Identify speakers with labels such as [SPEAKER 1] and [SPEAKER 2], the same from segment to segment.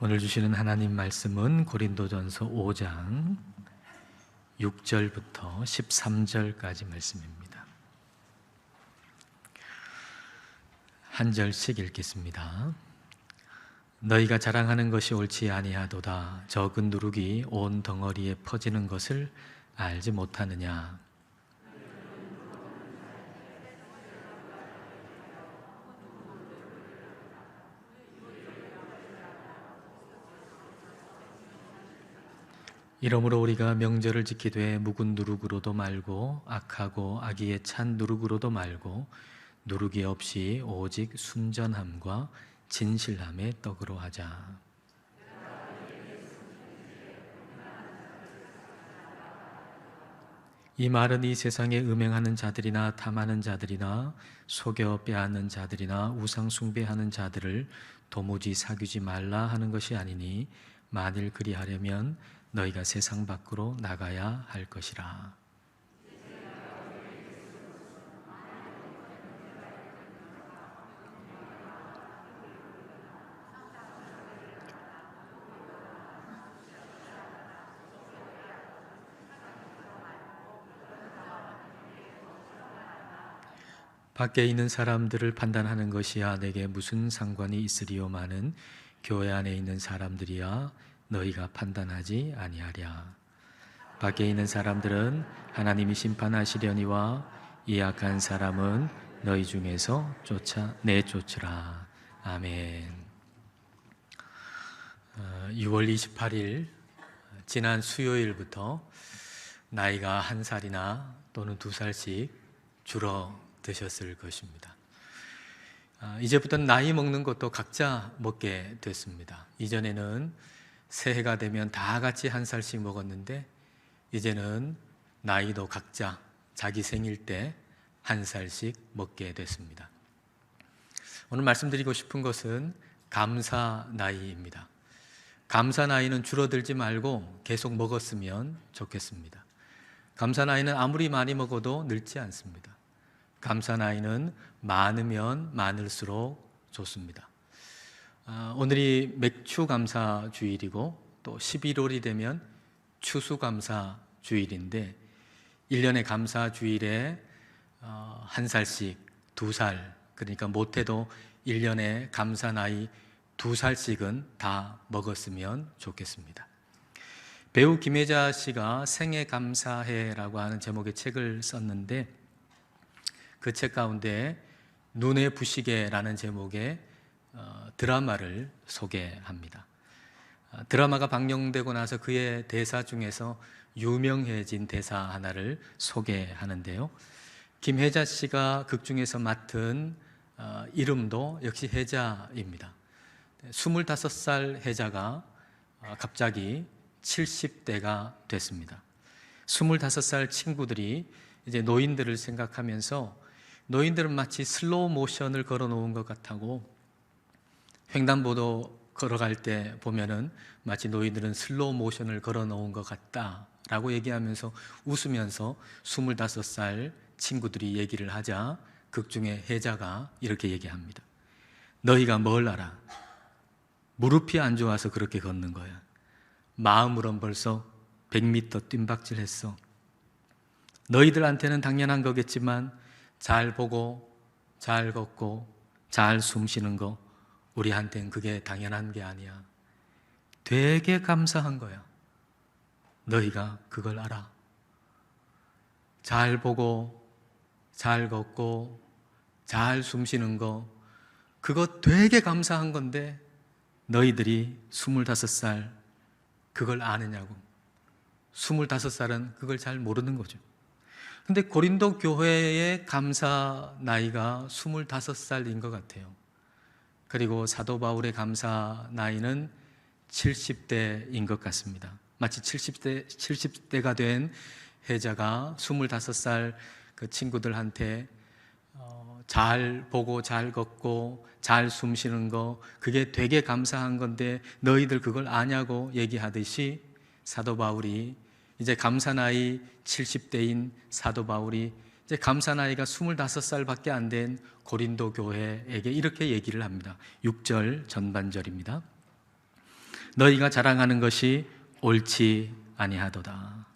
[SPEAKER 1] 오늘 주시는 하나님 말씀은 고린도전서 5장 6절부터 13절까지 말씀입니다. 한 절씩 읽겠습니다. 너희가 자랑하는 것이 옳지 아니하도다. 적은 누룩이 온 덩어리에 퍼지는 것을 알지 못하느냐. 이러므로 우리가 명절을 지키되 묵은 누룩으로도 말고 악하고 악의에 찬 누룩으로도 말고 누룩이 없이 오직 순전함과 진실함의 떡으로 하자. 이 말은 이 세상에 음행하는 자들이나 탐하는 자들이나 속여 빼앗는 자들이나 우상 숭배하는 자들을 도무지 사귀지 말라 하는 것이 아니니 만일 그리하려면 너희가 세상 밖으로 나가야 할 것이라. 밖에 있는 사람들을 판단하는 것이야 내게 무슨 상관이 있으리요마는 교회 안에 있는 사람들이야 너희가 판단하지 아니하랴. 밖에 있는 사람들은 하나님이 심판하시려니와 이 악한 사람은 너희 중에서 내쫓으라. 아멘. 6월 28일 지난 수요일부터 나이가 1살이나 또는 2살씩 줄어드셨을 것입니다. 이제부터는 나이 먹는 것도 각자 먹게 됐습니다. 이전에는 새해가 되면 다 같이 1살씩 먹었는데 이제는 나이도 각자 자기 생일 때 1살씩 먹게 됐습니다. 오늘 말씀드리고 싶은 것은 감사 나이입니다. 감사 나이는 줄어들지 말고 계속 먹었으면 좋겠습니다. 감사 나이는 아무리 많이 먹어도 늙지 않습니다. 감사 나이는 많으면 많을수록 좋습니다. 오늘이 맥추감사 주일이고 또 11월이 되면 추수감사 주일인데 1년의 감사 주일에 1살씩 2살, 그러니까 못해도 1년의 감사 나이 2살씩은 다 먹었으면 좋겠습니다. 배우 김혜자 씨가 생애 감사해라고 하는 제목의 책을 썼는데 그 책 가운데 눈의 부시게라는 제목의 드라마를 소개합니다. 드라마가 방영되고 나서 그의 대사 중에서 유명해진 대사 하나를 소개하는데요. 김혜자 씨가 극 중에서 맡은 이름도 역시 혜자입니다. 25살 혜자가 갑자기 70대가 됐습니다. 25살 친구들이 이제 노인들을 생각하면서 노인들은 마치 슬로우 모션을 걸어 놓은 것 같다고, 횡단보도 걸어갈 때 보면은 마치 노인들은 슬로우 모션을 걸어 놓은 것 같다라고 얘기하면서 웃으면서 25살 친구들이 얘기를 하자 극 중에 혜자가 이렇게 얘기합니다. 너희가 뭘 알아? 무릎이 안 좋아서 그렇게 걷는 거야. 마음으론 벌써 100m 뜀박질했어. 너희들한테는 당연한 거겠지만 잘 보고 잘 걷고 잘 숨 쉬는 거 우리한테는 그게 당연한 게 아니야. 되게 감사한 거야. 너희가 그걸 알아. 잘 보고 잘 걷고 잘 숨 쉬는 거 그거 되게 감사한 건데 너희들이 25살 그걸 아느냐고. 25살은 그걸 잘 모르는 거죠. 근데 고린도 교회의 감사 나이가 25살인 것 같아요. 그리고 사도 바울의 감사 나이는 70대인 것 같습니다. 마치 70대가 된 혜자가 25살 그 친구들한테 잘 보고 잘 걷고 잘 숨 쉬는 거 그게 되게 감사한 건데 너희들 그걸 아냐고 얘기하듯이 사도 바울이 이제 감사 나이 70대인 사도 바울이 이제 감사 나이가 25살밖에 안 된 고린도 교회에게 이렇게 얘기를 합니다. 6절 전반절입니다. 너희가 자랑하는 것이 옳지 아니하도다.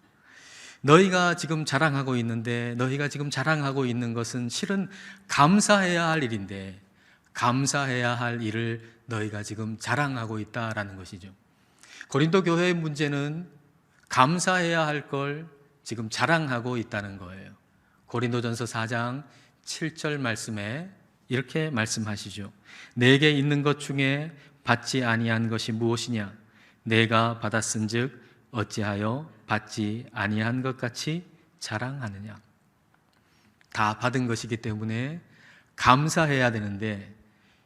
[SPEAKER 1] 너희가 지금 자랑하고 있는데, 너희가 지금 자랑하고 있는 것은 실은 감사해야 할 일인데, 감사해야 할 일을 너희가 지금 자랑하고 있다라는 것이죠. 고린도 교회의 문제는 감사해야 할 걸 지금 자랑하고 있다는 거예요. 고린도전서 4장 7절 말씀에 이렇게 말씀하시죠. 내게 있는 것 중에 받지 아니한 것이 무엇이냐? 내가 받았은즉 어찌하여 받지 아니한 것 같이 자랑하느냐? 다 받은 것이기 때문에 감사해야 되는데,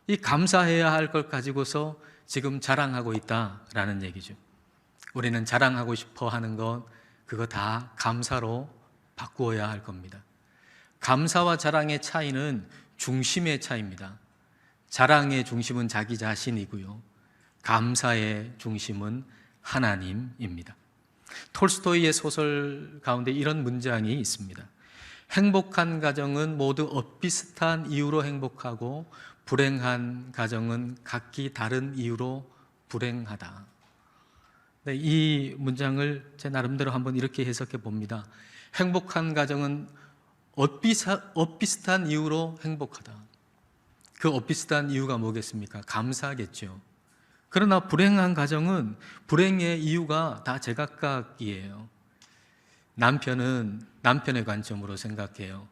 [SPEAKER 1] 이 감사해야 할 걸 가지고서 지금 자랑하고 있다라는 얘기죠. 우리는 자랑하고 싶어 하는 것, 그거 다 감사로 바꾸어야 할 겁니다. 감사와 자랑의 차이는 중심의 차이입니다. 자랑의 중심은 자기 자신이고요, 감사의 중심은 하나님입니다. 톨스토이의 소설 가운데 이런 문장이 있습니다. 행복한 가정은 모두 엇비슷한 이유로 행복하고 불행한 가정은 각기 다른 이유로 불행하다. 네, 이 문장을 제 나름대로 한번 이렇게 해석해 봅니다. 행복한 가정은 엇비슷한 이유로 행복하다. 그 엇비슷한 이유가 뭐겠습니까? 감사겠죠. 그러나 불행한 가정은 불행의 이유가 다 제각각이에요. 남편은 남편의 관점으로 생각해요.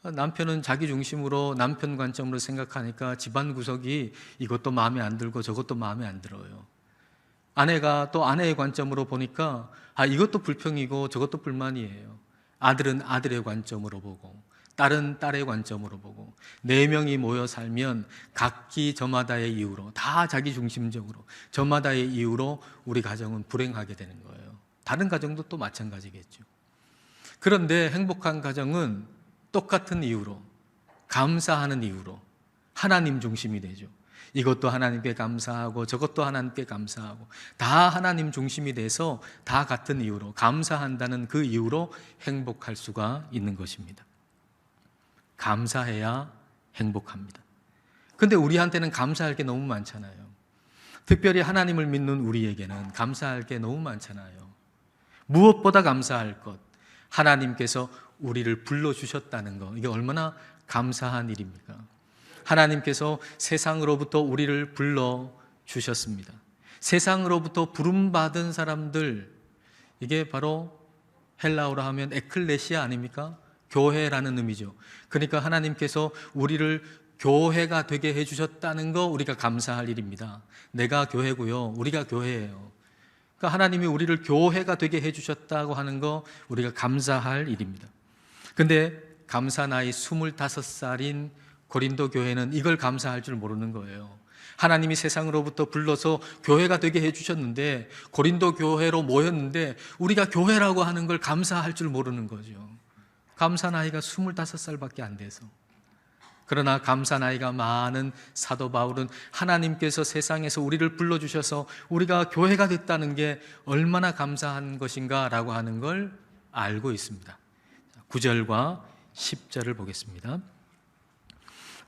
[SPEAKER 1] 남편은 자기 중심으로 남편 관점으로 생각하니까 집안 구석이 이것도 마음에 안 들고 저것도 마음에 안 들어요. 아내가 또 아내의 관점으로 보니까 이것도 불평이고 저것도 불만이에요. 아들은 아들의 관점으로 보고, 딸은 딸의 관점으로 보고, 4명이 모여 살면 각기 저마다의 이유로, 다 자기 중심적으로 저마다의 이유로 우리 가정은 불행하게 되는 거예요. 다른 가정도 또 마찬가지겠죠. 그런데 행복한 가정은 똑같은 이유로, 감사하는 이유로 하나님 중심이 되죠. 이것도 하나님께 감사하고 저것도 하나님께 감사하고, 다 하나님 중심이 돼서 다 같은 이유로, 감사한다는 그 이유로 행복할 수가 있는 것입니다. 감사해야 행복합니다. 근데 우리한테는 감사할 게 너무 많잖아요. 특별히 하나님을 믿는 우리에게는 감사할 게 너무 많잖아요. 무엇보다 감사할 것, 하나님께서 우리를 불러주셨다는 것, 이게 얼마나 감사한 일입니까? 하나님께서 세상으로부터 우리를 불러주셨습니다. 세상으로부터 부름받은 사람들, 이게 바로 헬라어로 하면 에클레시아 아닙니까? 교회라는 의미죠. 그러니까 하나님께서 우리를 교회가 되게 해주셨다는 거, 우리가 감사할 일입니다. 내가 교회고요, 우리가 교회예요. 그러니까 하나님이 우리를 교회가 되게 해주셨다고 하는 거, 우리가 감사할 일입니다. 근데 감사 나이 25살인 고린도 교회는 이걸 감사할 줄 모르는 거예요. 하나님이 세상으로부터 불러서 교회가 되게 해주셨는데, 고린도 교회로 모였는데 우리가 교회라고 하는 걸 감사할 줄 모르는 거죠. 감사 나이가 25살밖에 안 돼서. 그러나 감사 나이가 많은 사도 바울은 하나님께서 세상에서 우리를 불러주셔서 우리가 교회가 됐다는 게 얼마나 감사한 것인가 라고 하는 걸 알고 있습니다. 9절과 10절을 보겠습니다.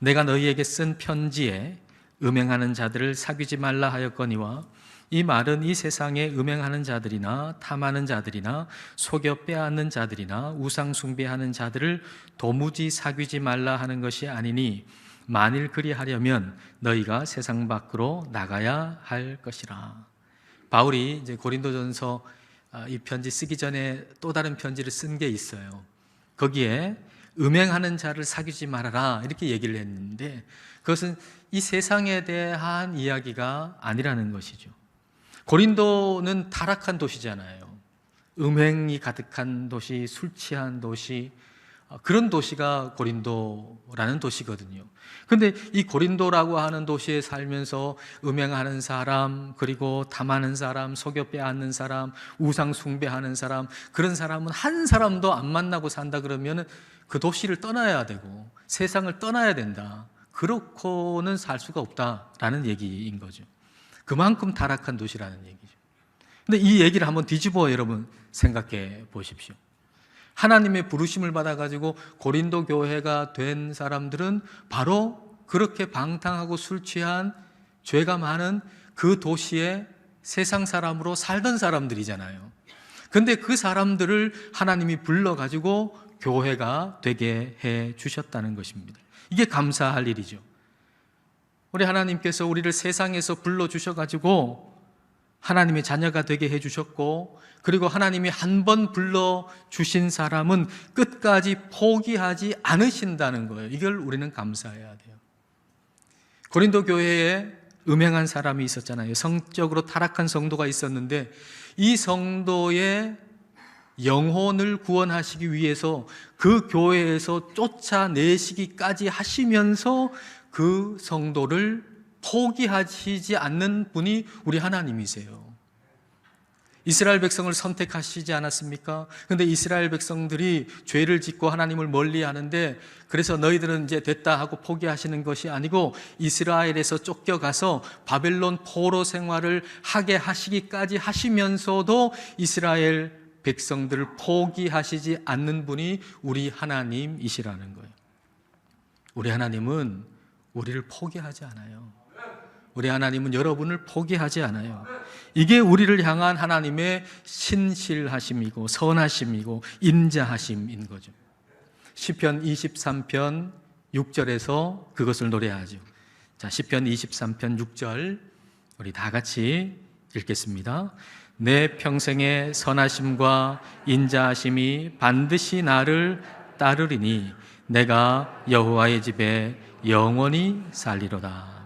[SPEAKER 1] 내가 너희에게 쓴 편지에 음행하는 자들을 사귀지 말라 하였거니와, 이 말은 이 세상에 음행하는 자들이나 탐하는 자들이나 속여 빼앗는 자들이나 우상 숭배하는 자들을 도무지 사귀지 말라 하는 것이 아니니, 만일 그리하려면 너희가 세상 밖으로 나가야 할 것이라. 바울이 이제 고린도전서 이 편지 쓰기 전에 또 다른 편지를 쓴 게 있어요. 거기에 음행하는 자를 사귀지 말아라 이렇게 얘기를 했는데, 그것은 이 세상에 대한 이야기가 아니라는 것이죠. 고린도는 타락한 도시잖아요. 음행이 가득한 도시, 술 취한 도시, 그런 도시가 고린도라는 도시거든요. 그런데 이 고린도라고 하는 도시에 살면서 음행하는 사람, 그리고 탐하는 사람, 속여 빼앗는 사람, 우상 숭배하는 사람, 그런 사람은 한 사람도 안 만나고 산다 그러면 그 도시를 떠나야 되고 세상을 떠나야 된다. 그렇고는 살 수가 없다라는 얘기인 거죠. 그만큼 타락한 도시라는 얘기죠. 근데 이 얘기를 한번 뒤집어 여러분 생각해 보십시오. 하나님의 부르심을 받아가지고 고린도 교회가 된 사람들은 바로 그렇게 방탕하고 술 취한 죄가 많은 그 도시에 세상 사람으로 살던 사람들이잖아요. 근데 그 사람들을 하나님이 불러가지고 교회가 되게 해 주셨다는 것입니다. 이게 감사할 일이죠. 우리 하나님께서 우리를 세상에서 불러주셔가지고 하나님의 자녀가 되게 해주셨고, 그리고 하나님이 한 번 불러주신 사람은 끝까지 포기하지 않으신다는 거예요. 이걸 우리는 감사해야 돼요. 고린도 교회에 음행한 사람이 있었잖아요. 성적으로 타락한 성도가 있었는데, 이 성도의 영혼을 구원하시기 위해서 그 교회에서 쫓아내시기까지 하시면서 그 성도를 포기하시지 않는 분이 우리 하나님이세요. 이스라엘 백성을 선택하시지 않았습니까? 근데 이스라엘 백성들이 죄를 짓고 하나님을 멀리 하는데, 그래서 너희들은 이제 됐다 하고 포기하시는 것이 아니고 이스라엘에서 쫓겨가서 바벨론 포로 생활을 하게 하시기까지 하시면서도 이스라엘 백성들을 포기하시지 않는 분이 우리 하나님이시라는 거예요. 우리 하나님은 우리를 포기하지 않아요. 우리 하나님은 여러분을 포기하지 않아요. 이게 우리를 향한 하나님의 신실하심이고 선하심이고 인자하심인 거죠. 시편 23편 6절에서 그것을 노래하죠. 자, 시편 23편 6절 우리 다 같이 읽겠습니다. 내 평생의 선하심과 인자하심이 반드시 나를 따르리니 내가 여호와의 집에 영원히 살리로다.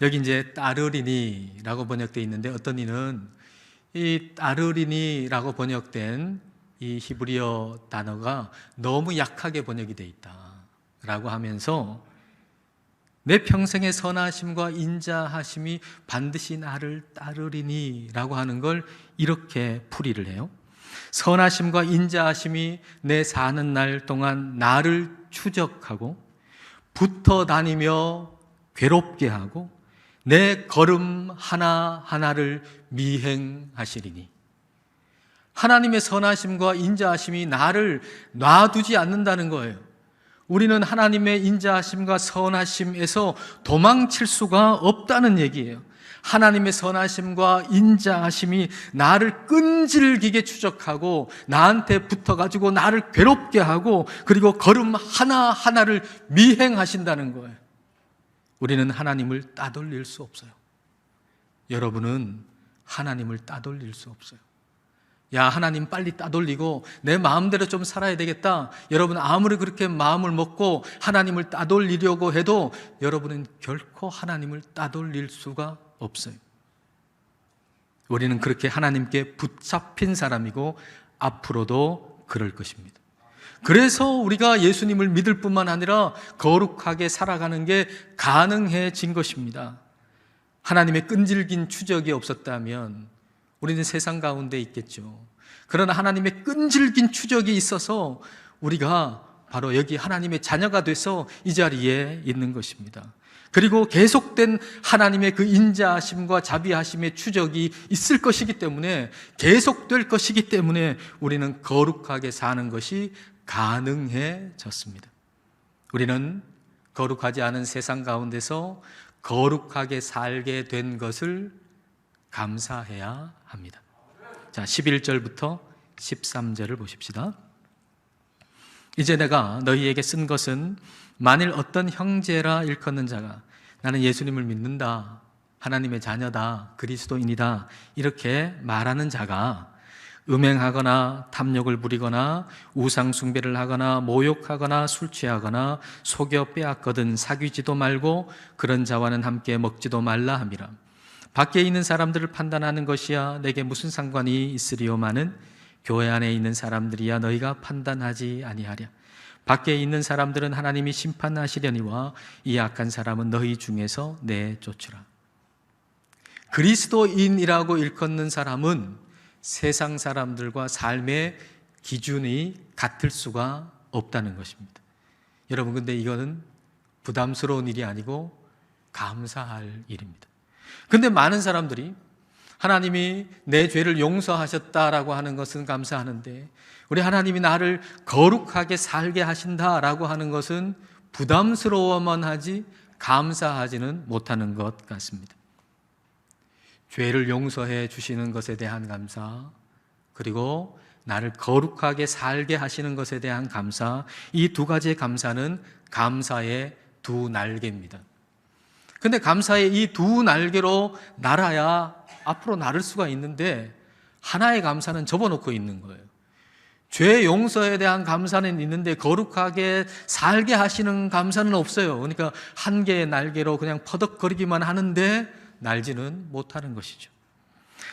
[SPEAKER 1] 여기 이제 따르리니라고 번역되어 있는데, 어떤 이는 이 따르리니라고 번역된 이 히브리어 단어가 너무 약하게 번역이 되어 있다라고 하면서 내 평생의 선하심과 인자하심이 반드시 나를 따르리니라고 하는 걸 이렇게 풀이를 해요. 선하심과 인자하심이 내 사는 날 동안 나를 추적하고 붙어 다니며 괴롭게 하고 내 걸음 하나하나를 미행하시리니. 하나님의 선하심과 인자하심이 나를 놔두지 않는다는 거예요. 우리는 하나님의 인자하심과 선하심에서 도망칠 수가 없다는 얘기예요. 하나님의 선하심과 인자하심이 나를 끈질기게 추적하고 나한테 붙어가지고 나를 괴롭게 하고, 그리고 걸음 하나하나를 미행하신다는 거예요. 우리는 하나님을 따돌릴 수 없어요. 여러분은 하나님을 따돌릴 수 없어요. 야, 하나님 빨리 따돌리고 내 마음대로 좀 살아야 되겠다. 여러분 아무리 그렇게 마음을 먹고 하나님을 따돌리려고 해도 여러분은 결코 하나님을 따돌릴 수가 없어요. 우리는 그렇게 하나님께 붙잡힌 사람이고 앞으로도 그럴 것입니다. 그래서 우리가 예수님을 믿을 뿐만 아니라 거룩하게 살아가는 게 가능해진 것입니다. 하나님의 끈질긴 추적이 없었다면 우리는 세상 가운데 있겠죠. 그러나 하나님의 끈질긴 추적이 있어서 우리가 바로 여기 하나님의 자녀가 돼서 이 자리에 있는 것입니다. 그리고 계속된 하나님의 그 인자하심과 자비하심의 추적이 있을 것이기 때문에, 계속될 것이기 때문에 우리는 거룩하게 사는 것이 가능해졌습니다. 우리는 거룩하지 않은 세상 가운데서 거룩하게 살게 된 것을 감사해야 합니다. 자, 11절부터 13절을 보십시다. 이제 내가 너희에게 쓴 것은 만일 어떤 형제라 일컫는 자가 나는 예수님을 믿는다, 하나님의 자녀다, 그리스도인이다 이렇게 말하는 자가 음행하거나 탐욕을 부리거나 우상 숭배를 하거나 모욕하거나 술 취하거나 속여 빼앗거든 사귀지도 말고 그런 자와는 함께 먹지도 말라 함이라. 밖에 있는 사람들을 판단하는 것이야 내게 무슨 상관이 있으리요마는 교회 안에 있는 사람들이야 너희가 판단하지 아니하랴. 밖에 있는 사람들은 하나님이 심판하시려니와 이 악한 사람은 너희 중에서 내쫓으라. 그리스도인이라고 일컫는 사람은 세상 사람들과 삶의 기준이 같을 수가 없다는 것입니다. 여러분, 근데 이거는 부담스러운 일이 아니고 감사할 일입니다. 근데 많은 사람들이 하나님이 내 죄를 용서하셨다라고 하는 것은 감사하는데, 우리 하나님이 나를 거룩하게 살게 하신다라고 하는 것은 부담스러워만 하지 감사하지는 못하는 것 같습니다. 죄를 용서해 주시는 것에 대한 감사, 그리고 나를 거룩하게 살게 하시는 것에 대한 감사, 이 두 가지의 감사는 감사의 두 날개입니다. 근데 감사의 이 두 날개로 날아야 앞으로 나를 수가 있는데 하나의 감사는 접어놓고 있는 거예요. 죄 용서에 대한 감사는 있는데 거룩하게 살게 하시는 감사는 없어요. 그러니까 한 개의 날개로 그냥 퍼덕거리기만 하는데 날지는 못하는 것이죠.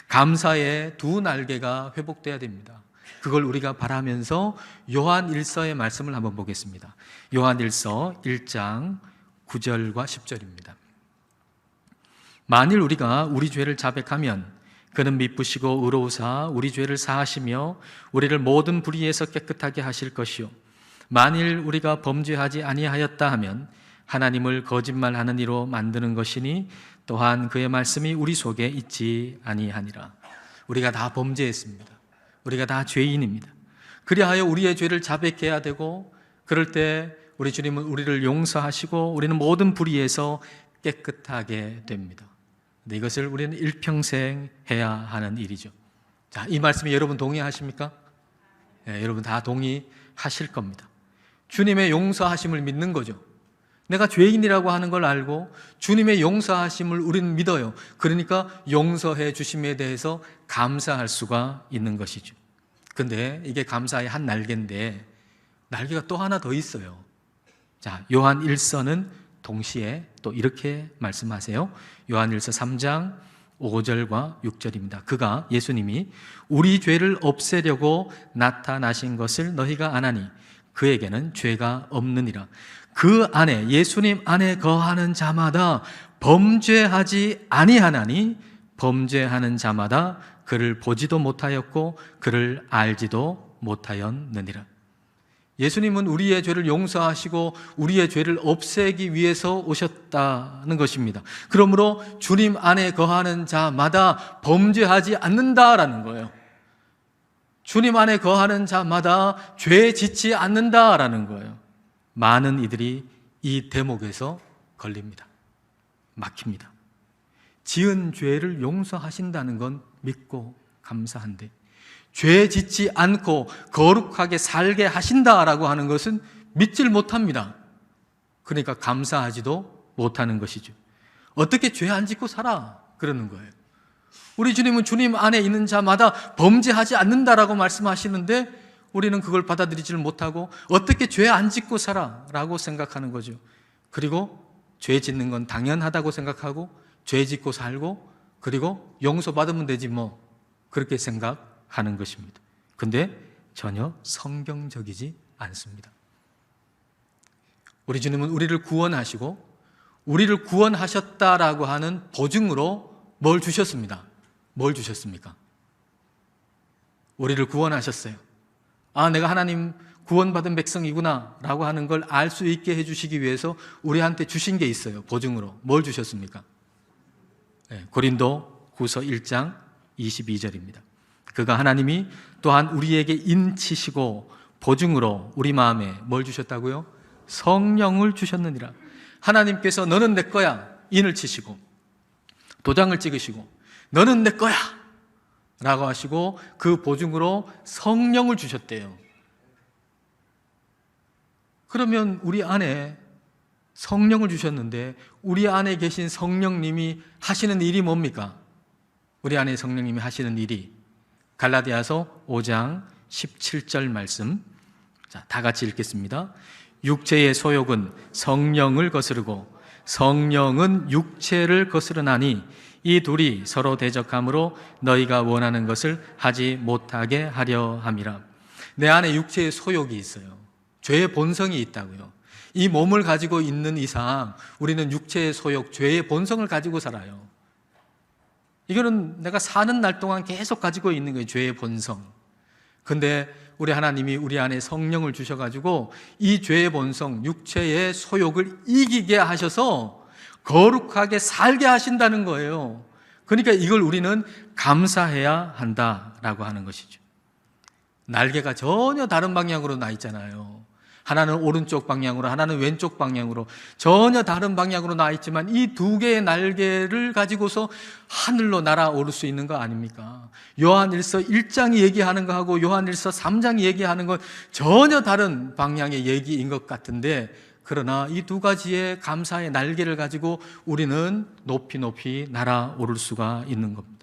[SPEAKER 1] 감사의 두 날개가 회복돼야 됩니다. 그걸 우리가 바라면서 요한 1서의 말씀을 한번 보겠습니다. 요한 1서 1장 9절과 10절입니다. 만일 우리가 우리 죄를 자백하면 그는 미쁘시고 의로우사 우리 죄를 사하시며 우리를 모든 불의에서 깨끗하게 하실 것이요 만일 우리가 범죄하지 아니하였다 하면 하나님을 거짓말하는 이로 만드는 것이니 또한 그의 말씀이 우리 속에 있지 아니하니라. 우리가 다 범죄했습니다. 우리가 다 죄인입니다. 그리하여 우리의 죄를 자백해야 되고, 그럴 때 우리 주님은 우리를 용서하시고 우리는 모든 불의에서 깨끗하게 됩니다. 근데 이것을 우리는 일평생 해야 하는 일이죠. 자, 이 말씀에 여러분 동의하십니까? 네, 여러분 다 동의하실 겁니다. 주님의 용서하심을 믿는 거죠. 내가 죄인이라고 하는 걸 알고 주님의 용서하심을 우리는 믿어요. 그러니까 용서해 주심에 대해서 감사할 수가 있는 것이죠. 근데 이게 감사의 한 날개인데 날개가 또 하나 더 있어요. 자, 요한 1서는 동시에 또 이렇게 말씀하세요. 요한 1서 3장 5절과 6절입니다. 그가 예수님이 우리 죄를 없애려고 나타나신 것을 너희가 아나니 그에게는 죄가 없느니라. 그 안에 예수님 안에 거하는 자마다 범죄하지 아니하나니 범죄하는 자마다 그를 보지도 못하였고 그를 알지도 못하였느니라. 예수님은 우리의 죄를 용서하시고 우리의 죄를 없애기 위해서 오셨다는 것입니다. 그러므로 주님 안에 거하는 자마다 범죄하지 않는다라는 거예요. 주님 안에 거하는 자마다 죄 짓지 않는다라는 거예요. 많은 이들이 이 대목에서 걸립니다. 막힙니다. 지은 죄를 용서하신다는 건 믿고 감사한데 죄 짓지 않고 거룩하게 살게 하신다라고 하는 것은 믿질 못합니다. 그러니까 감사하지도 못하는 것이죠. 어떻게 죄 안 짓고 살아? 그러는 거예요. 우리 주님은 주님 안에 있는 자마다 범죄하지 않는다라고 말씀하시는데 우리는 그걸 받아들이지를 못하고 어떻게 죄 안 짓고 살아? 라고 생각하는 거죠. 그리고 죄 짓는 건 당연하다고 생각하고 죄 짓고 살고 그리고 용서받으면 되지 뭐 그렇게 생각하는 것입니다. 근데 전혀 성경적이지 않습니다. 우리 주님은 우리를 구원하시고 우리를 구원하셨다라고 하는 보증으로 뭘 주셨습니다. 뭘 주셨습니까? 우리를 구원하셨어요. 아, 내가 하나님 구원받은 백성이구나 라고 하는 걸 알 수 있게 해주시기 위해서 우리한테 주신 게 있어요. 보증으로. 뭘 주셨습니까? 네, 고린도 후서 1장 22절입니다. 그가 하나님이 또한 우리에게 인치시고 보증으로 우리 마음에 뭘 주셨다고요? 성령을 주셨느니라. 하나님께서 너는 내 거야 인을 치시고 도장을 찍으시고 너는 내 거야 라고 하시고 그 보증으로 성령을 주셨대요. 그러면 우리 안에 성령을 주셨는데 우리 안에 계신 성령님이 하시는 일이 뭡니까? 우리 안에 성령님이 하시는 일이 갈라디아서 5장 17절 말씀, 자, 다 같이 읽겠습니다. 육체의 소욕은 성령을 거스르고 성령은 육체를 거스르나니 이 둘이 서로 대적함으로 너희가 원하는 것을 하지 못하게 하려 함이라. 내 안에 육체의 소욕이 있어요. 죄의 본성이 있다고요. 이 몸을 가지고 있는 이상 우리는 육체의 소욕, 죄의 본성을 가지고 살아요. 이거는 내가 사는 날 동안 계속 가지고 있는 거예요. 죄의 본성. 근데 우리 하나님이 우리 안에 성령을 주셔가지고 이 죄의 본성, 육체의 소욕을 이기게 하셔서 거룩하게 살게 하신다는 거예요. 그러니까 이걸 우리는 감사해야 한다라고 하는 것이죠. 날개가 전혀 다른 방향으로 나 있잖아요. 하나는 오른쪽 방향으로, 하나는 왼쪽 방향으로 전혀 다른 방향으로 나 있지만 이 두 개의 날개를 가지고서 하늘로 날아오를 수 있는 거 아닙니까? 요한일서 1장이 얘기하는 거하고 요한일서 3장이 얘기하는 건 전혀 다른 방향의 얘기인 것 같은데, 그러나 이 두 가지의 감사의 날개를 가지고 우리는 높이 높이 날아오를 수가 있는 겁니다.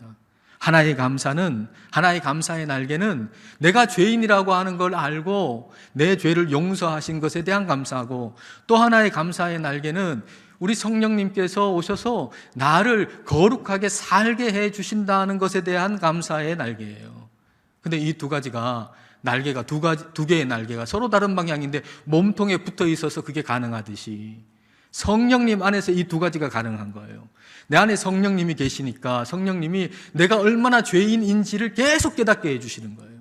[SPEAKER 1] 하나의 감사의 날개는 내가 죄인이라고 하는 걸 알고 내 죄를 용서하신 것에 대한 감사하고, 또 하나의 감사의 날개는 우리 성령님께서 오셔서 나를 거룩하게 살게 해 주신다는 것에 대한 감사의 날개예요. 근데 이 두 가지가 날개가 두 개의 날개가 서로 다른 방향인데 몸통에 붙어 있어서 그게 가능하듯이 성령님 안에서 이 두 가지가 가능한 거예요. 내 안에 성령님이 계시니까 성령님이 내가 얼마나 죄인인지를 계속 깨닫게 해주시는 거예요.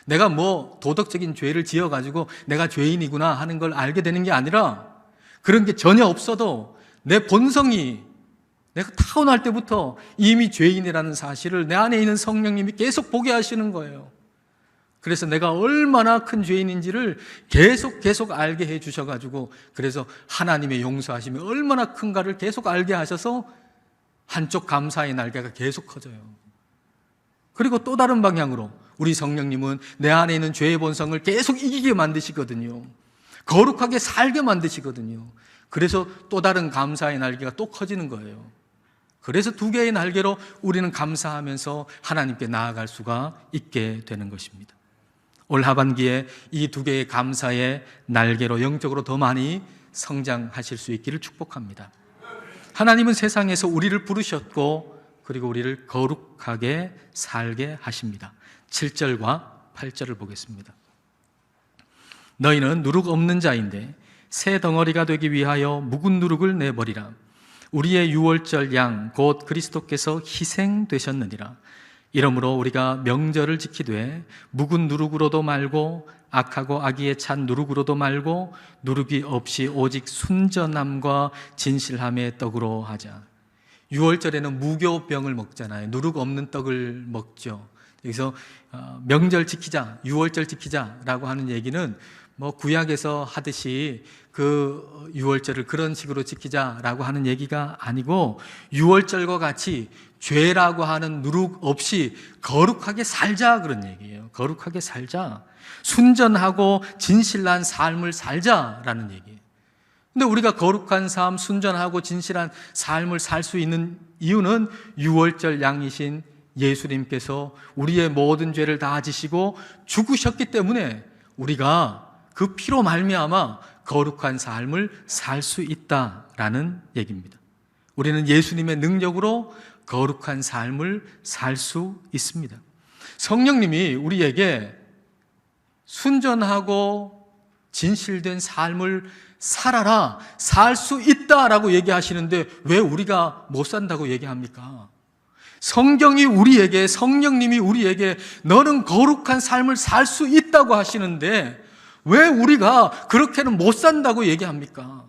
[SPEAKER 1] 내가 뭐 도덕적인 죄를 지어가지고 내가 죄인이구나 하는 걸 알게 되는 게 아니라, 그런 게 전혀 없어도 내 본성이, 내가 타고날 때부터 이미 죄인이라는 사실을 내 안에 있는 성령님이 계속 보게 하시는 거예요. 그래서 내가 얼마나 큰 죄인인지를 계속 알게 해 주셔가지고, 그래서 하나님의 용서하심이 얼마나 큰가를 계속 알게 하셔서 한쪽 감사의 날개가 계속 커져요. 그리고 또 다른 방향으로 우리 성령님은 내 안에 있는 죄의 본성을 계속 이기게 만드시거든요. 거룩하게 살게 만드시거든요. 그래서 또 다른 감사의 날개가 또 커지는 거예요. 그래서 두 개의 날개로 우리는 감사하면서 하나님께 나아갈 수가 있게 되는 것입니다. 올 하반기에 이 두 개의 감사의 날개로 영적으로 더 많이 성장하실 수 있기를 축복합니다. 하나님은 세상에서 우리를 부르셨고 그리고 우리를 거룩하게 살게 하십니다. 7절과 8절을 보겠습니다. 너희는 누룩 없는 자인데 새 덩어리가 되기 위하여 묵은 누룩을 내버리라. 우리의 유월절 양 곧 그리스도께서 희생되셨느니라. 이러므로 우리가 명절을 지키되 묵은 누룩으로도 말고 악하고 악의에 찬 누룩으로도 말고 누룩이 없이 오직 순전함과 진실함의 떡으로 하자. 유월절에는 무교병을 먹잖아요. 누룩 없는 떡을 먹죠. 여기서 명절 지키자, 유월절 지키자라고 하는 얘기는 뭐 구약에서 하듯이 그 유월절을 그런 식으로 지키자라고 하는 얘기가 아니고, 유월절과 같이 죄라고 하는 누룩 없이 거룩하게 살자 그런 얘기예요. 거룩하게 살자. 순전하고 진실한 삶을 살자라는 얘기예요. 근데 우리가 거룩한 삶, 순전하고 진실한 삶을 살 수 있는 이유는 유월절 양이신 예수님께서 우리의 모든 죄를 다 지시고 죽으셨기 때문에 우리가 그 피로 말미암아 거룩한 삶을 살 수 있다라는 얘기입니다. 우리는 예수님의 능력으로 거룩한 삶을 살 수 있습니다. 성령님이 우리에게 순전하고 진실된 삶을 살아라, 살 수 있다라고 얘기하시는데 왜 우리가 못 산다고 얘기합니까? 성경이 우리에게, 성령님이 우리에게 너는 거룩한 삶을 살 수 있다고 하시는데 왜 우리가 그렇게는 못 산다고 얘기합니까?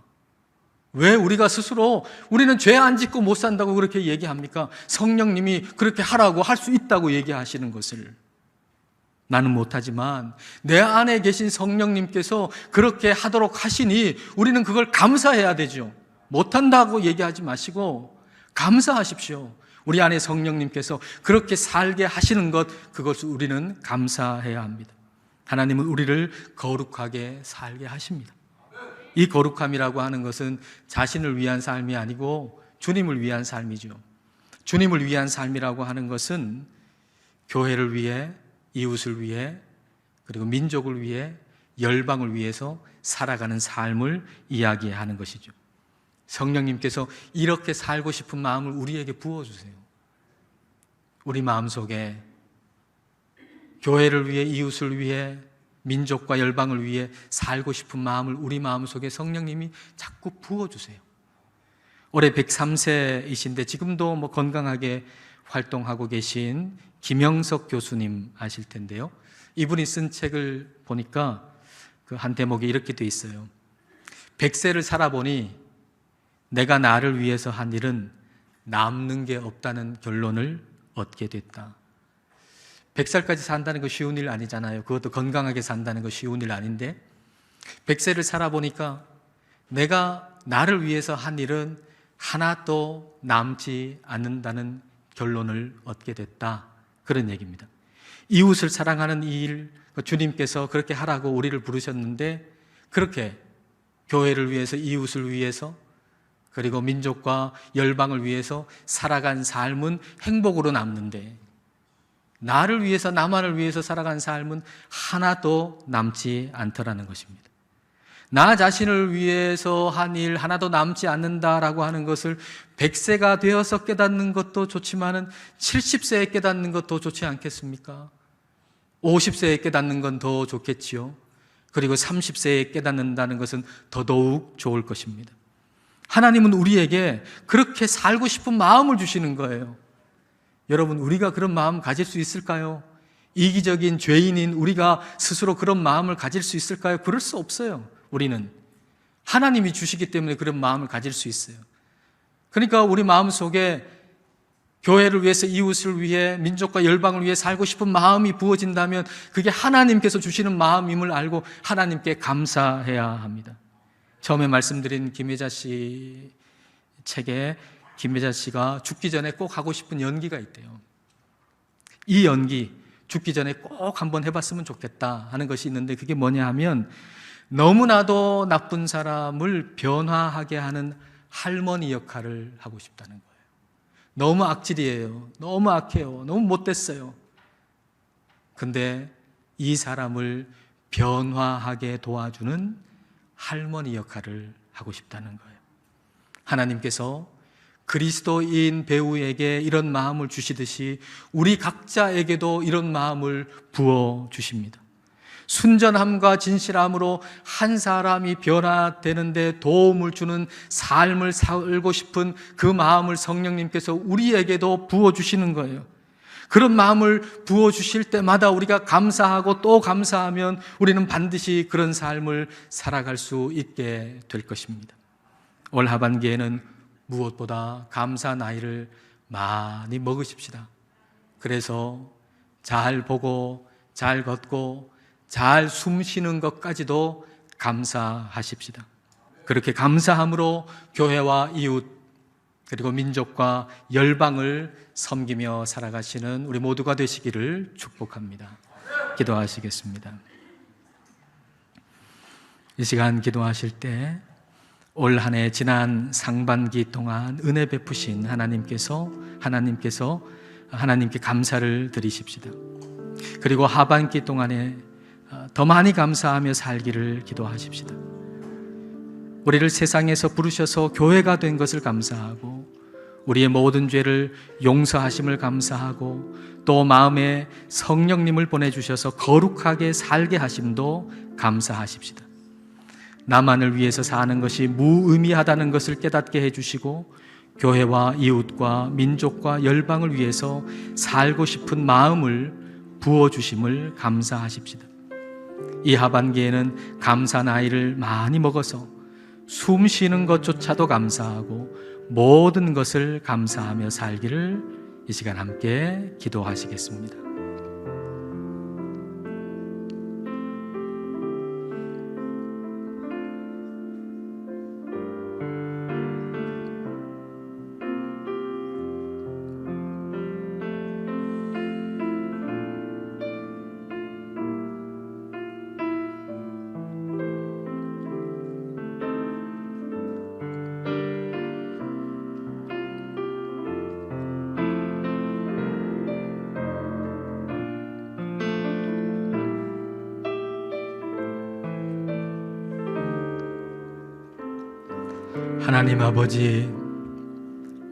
[SPEAKER 1] 왜 우리가 스스로 우리는 죄 안 짓고 못 산다고 그렇게 얘기합니까? 성령님이 그렇게 하라고 할 수 있다고 얘기하시는 것을. 나는 못하지만 내 안에 계신 성령님께서 그렇게 하도록 하시니 우리는 그걸 감사해야 되죠. 못한다고 얘기하지 마시고 감사하십시오. 우리 안에 성령님께서 그렇게 살게 하시는 것, 그것을 우리는 감사해야 합니다. 하나님은 우리를 거룩하게 살게 하십니다. 이 거룩함이라고 하는 것은 자신을 위한 삶이 아니고 주님을 위한 삶이죠. 주님을 위한 삶이라고 하는 것은 교회를 위해, 이웃을 위해, 그리고 민족을 위해, 열방을 위해서 살아가는 삶을 이야기하는 것이죠. 성령님께서 이렇게 살고 싶은 마음을 우리에게 부어주세요. 우리 마음속에 교회를 위해, 이웃을 위해, 민족과 열방을 위해 살고 싶은 마음을 우리 마음속에 성령님이 자꾸 부어주세요. 올해 103세이신데 지금도 뭐 건강하게 활동하고 계신 김영석 교수님 아실 텐데요. 이분이 쓴 책을 보니까 그 한 대목에 이렇게 돼 있어요. 100세를 살아보니 내가 나를 위해서 한 일은 남는 게 없다는 결론을 얻게 됐다. 100살까지 산다는 거 쉬운 일 아니잖아요. 그것도 건강하게 산다는 거 쉬운 일 아닌데 100세를 살아보니까 내가 나를 위해서 한 일은 하나도 남지 않는다는 결론을 얻게 됐다. 그런 얘기입니다. 이웃을 사랑하는 이 일, 주님께서 그렇게 하라고 우리를 부르셨는데 그렇게 교회를 위해서, 이웃을 위해서, 그리고 민족과 열방을 위해서 살아간 삶은 행복으로 남는데 나를 위해서, 나만을 위해서 살아간 삶은 하나도 남지 않더라는 것입니다. 나 자신을 위해서 한 일 하나도 남지 않는다라고 하는 것을 100세가 되어서 깨닫는 것도 좋지만은 70세에 깨닫는 것도 좋지 않겠습니까? 50세에 깨닫는 건 더 좋겠지요. 그리고 30세에 깨닫는다는 것은 더더욱 좋을 것입니다. 하나님은 우리에게 그렇게 살고 싶은 마음을 주시는 거예요. 여러분, 우리가 그런 마음 가질 수 있을까요? 이기적인 죄인인 우리가 스스로 그런 마음을 가질 수 있을까요? 그럴 수 없어요. 우리는 하나님이 주시기 때문에 그런 마음을 가질 수 있어요. 그러니까 우리 마음속에 교회를 위해서, 이웃을 위해, 민족과 열방을 위해 살고 싶은 마음이 부어진다면 그게 하나님께서 주시는 마음임을 알고 하나님께 감사해야 합니다. 처음에 말씀드린 김혜자 씨 책에 김혜자 씨가 죽기 전에 꼭 하고 싶은 연기가 있대요. 이 연기, 죽기 전에 꼭 한번 해봤으면 좋겠다 하는 것이 있는데 그게 뭐냐 하면 너무나도 나쁜 사람을 변화하게 하는 할머니 역할을 하고 싶다는 거예요. 너무 악질이에요. 너무 악해요. 너무 못됐어요. 근데 이 사람을 변화하게 도와주는 할머니 역할을 하고 싶다는 거예요. 하나님께서 그리스도인 배우에게 이런 마음을 주시듯이 우리 각자에게도 이런 마음을 부어주십니다. 순전함과 진실함으로 한 사람이 변화되는데 도움을 주는 삶을 살고 싶은 그 마음을 성령님께서 우리에게도 부어주시는 거예요. 그런 마음을 부어주실 때마다 우리가 감사하고 또 감사하면 우리는 반드시 그런 삶을 살아갈 수 있게 될 것입니다. 올 하반기에는 무엇보다 감사 나이를 많이 먹으십시다. 그래서 잘 보고 잘 걷고 잘 숨 쉬는 것까지도 감사하십시다. 그렇게 감사함으로 교회와 이웃 그리고 민족과 열방을 섬기며 살아가시는 우리 모두가 되시기를 축복합니다. 기도하시겠습니다. 이 시간 기도하실 때 올 한 해 지난 상반기 동안 은혜 베푸신 하나님께 감사를 드리십시다. 그리고 하반기 동안에 더 많이 감사하며 살기를 기도하십시다. 우리를 세상에서 부르셔서 교회가 된 것을 감사하고 우리의 모든 죄를 용서하심을 감사하고 또 마음에 성령님을 보내주셔서 거룩하게 살게 하심도 감사하십시다. 나만을 위해서 사는 것이 무의미하다는 것을 깨닫게 해주시고 교회와 이웃과 민족과 열방을 위해서 살고 싶은 마음을 부어주심을 감사하십시다. 이 하반기에는 감사 나이를 많이 먹어서 숨 쉬는 것조차도 감사하고 모든 것을 감사하며 살기를 이 시간 함께 기도하시겠습니다. 하나님 아버지,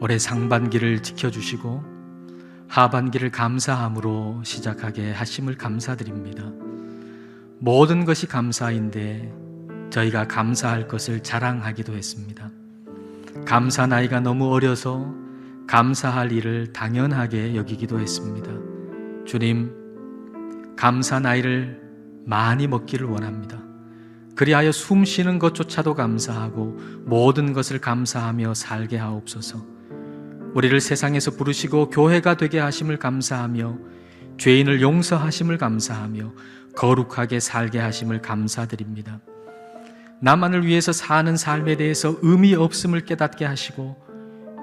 [SPEAKER 1] 올해 상반기를 지켜주시고 하반기를 감사함으로 시작하게 하심을 감사드립니다. 모든 것이 감사인데 저희가 감사할 것을 자랑하기도 했습니다. 감사 나이가 너무 어려서 감사할 일을 당연하게 여기기도 했습니다. 주님, 감사 나이를 많이 먹기를 원합니다. 그리하여 숨 쉬는 것조차도 감사하고 모든 것을 감사하며 살게 하옵소서. 우리를 세상에서 부르시고 교회가 되게 하심을 감사하며 죄인을 용서하심을 감사하며 거룩하게 살게 하심을 감사드립니다. 나만을 위해서 사는 삶에 대해서 의미 없음을 깨닫게 하시고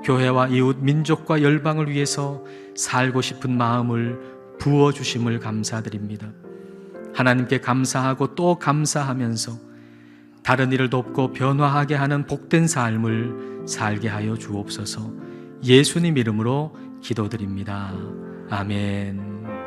[SPEAKER 1] 교회와 이웃, 민족과 열방을 위해서 살고 싶은 마음을 부어주심을 감사드립니다. 하나님께 감사하고 또 감사하면서 다른 이를 돕고 변화하게 하는 복된 삶을 살게 하여 주옵소서. 예수님 이름으로 기도드립니다. 아멘.